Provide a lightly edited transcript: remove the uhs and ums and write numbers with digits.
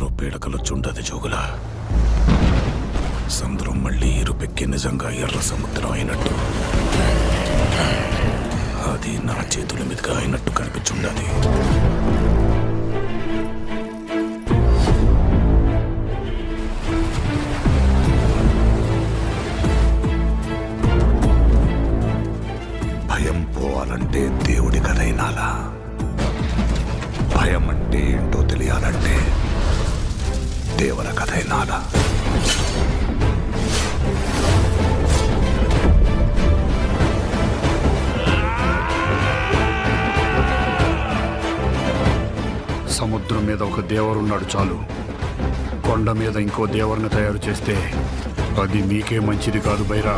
మనసులో పీడకలొచ్చుండదు జోగుల. సముద్రం మళ్ళీ ఇరుపెక్కి నిజంగా ఎర్ర సముద్రం అయినట్టు, అది నా చేతుల మీదుగా అయినట్టు కనిపించుండది. భయం పోవాలంటే దేవుడి కథైనాలా, భయం అంటే ఏంటో తెలియాలంటే దేవర కథైనాలా. సముద్రం మీద ఒక దేవరున్నాడు చాలు, కొండ మీద ఇంకో దేవరిని తయారు చేస్తే అది మీకే మంచిది కాదు బైరా.